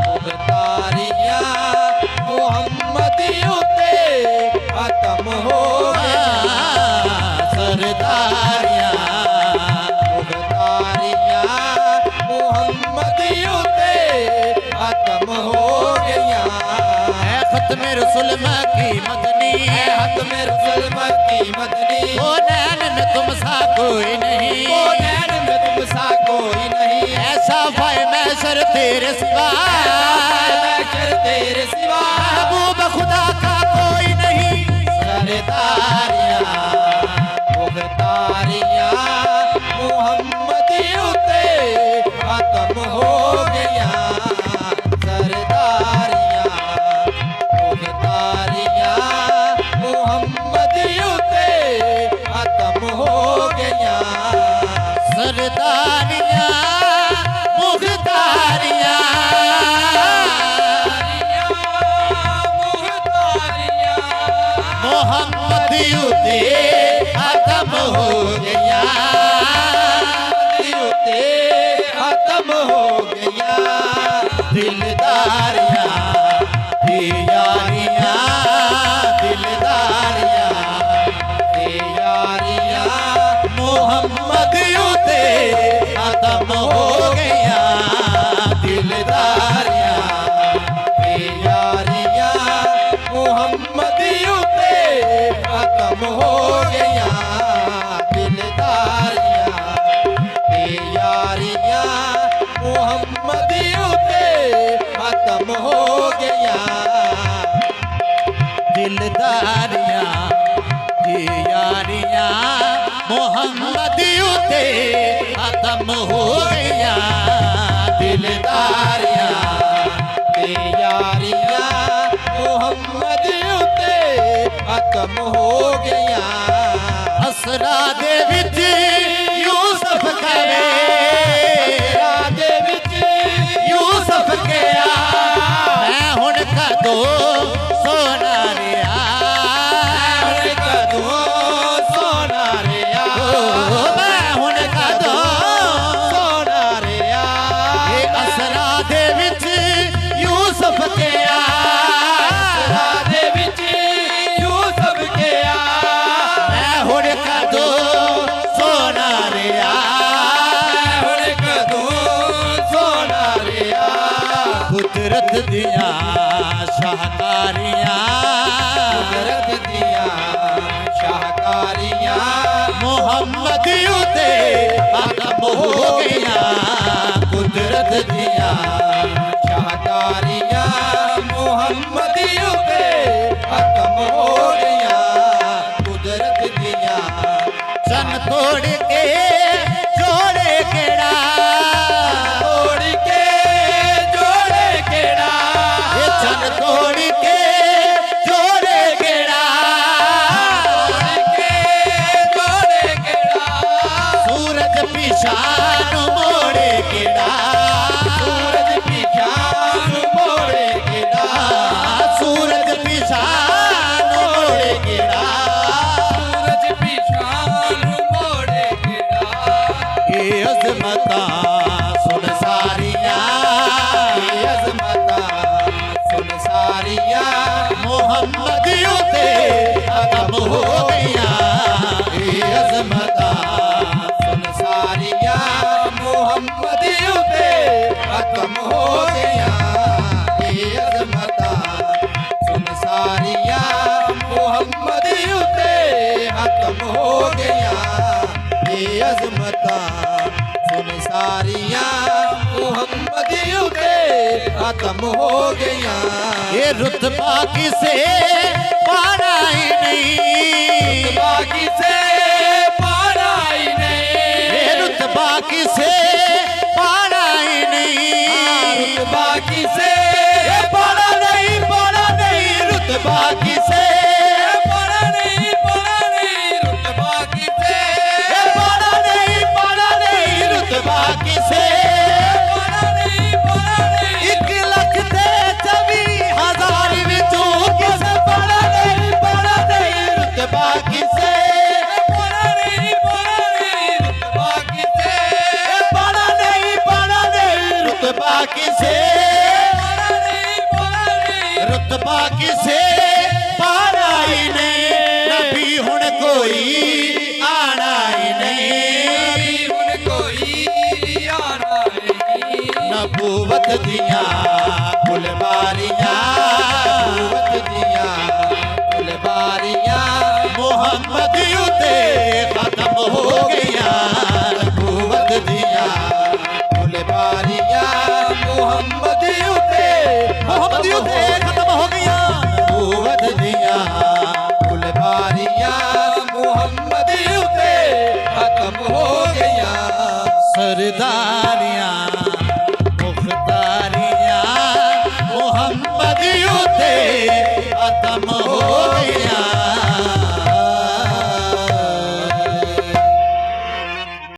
मुख्तारियां मोहम्मदी उते खत्म हो गया सरदारियां मुख्तारियां मोहम्मदी उते खत्म हो गया खत्म रसूल की मदनी खत्म रसूल की मदनी ओ नैन में तुम सा कोई नहीं ओ नैन में तुम सा कोई नहीं ऐसा भाई मैशर तेरे सिवा मैशर तेरे सिवा महबूब खुदा का कोई नहीं सरदारियां मुख्तारियां मोहम्मदी उते खत्म हो गया सरदारियां मुख्तारियां मोहम्मदी उते खत्म हो गया सरदारियां मुख्तारियां मोहम्मदी उते खत्म हो गया उते खत्म हो गया दिलदारियां यारियां दिलदारियां यारियां मोहम्मद उते खत्म हो गया दिलदारियां यारियां मोहम्मद उते खत्म हो गया दिलदारियां यारियां मोहम्मद उते खत्म हो गया दिलदारियां यारियां मोहम्मद उते खत्म हो गया दिलदारियां यारियां मोहम्मद उते खत्म हो गया असरा दे विच यूसुफ करे राजे विच यूसुफ गया मैं हुण कदों सोना रिया कदों सोना रिया मैं हुण कदों सोना रिया असरा दे विच यूसुफ गया राजे विच यूसुफ गया मैं हुण कदों सोना रिया हुण कदों सोना रिया कुदरत दिया शाहकारियां कुदरत दिया शाहकारियां मोहम्मद उते खत्म हो गया कुदरत दिया शाहकारियां मोहम्मद उते खत्म हो गया कुदरत दिया चन तोड़ के जोड़े केड़ा तोड़ के जोड़े केड़ा ये चन तोड़ के जोड़े केड़ा तोड़ के जोड़े केड़ा सूरज पिछान मोड़े केड़ा सूरज पिछान मोड़े केड़ा सूरज पिछान मोड़े केड़ा सूरज पिछान मोड़े केड़ा ये अजमता सुन सारियां ये अज़मता सुन सारियां मोहम्मद उते खत्म हो गया ये अजमता सुन सारियां मोहम्मद उते खत्म हो गया ये अज़मता सुन सारियां मोहम्मद उते खत्म हो गया ये अज़मता सुन सारियां मोहम्मद उते खत्म हो गया ये रुतबा किसे पाना ही नहीं बाकी से पारा ही नहीं ये रुतबा किसे पाना ही नहीं बाकी से पाना नहीं रुतबा किसे पारा नहीं रुतबा की से पाना नहीं रुतबा किसे पारा नहीं 1 लाख ते 24,000 विचों किसे पाना नहीं रुतबा किसे पारा नहीं रुतबा की से पाना रुतबा किसे पाना ही नहीं नबी हुण कोई आना ही नहीं हुन कोई आना नहीं नबूवत दिया फुलबारियां नबूवत दिया फुलबारियां मोहम्मद उते खत्म हो गया नबूवत दिया फुलबारियां मोहम्मद उते खत्म हो गया नबूवत दिया फुलबारियां मोहम्मद उते खत्म हो गया सरदारियां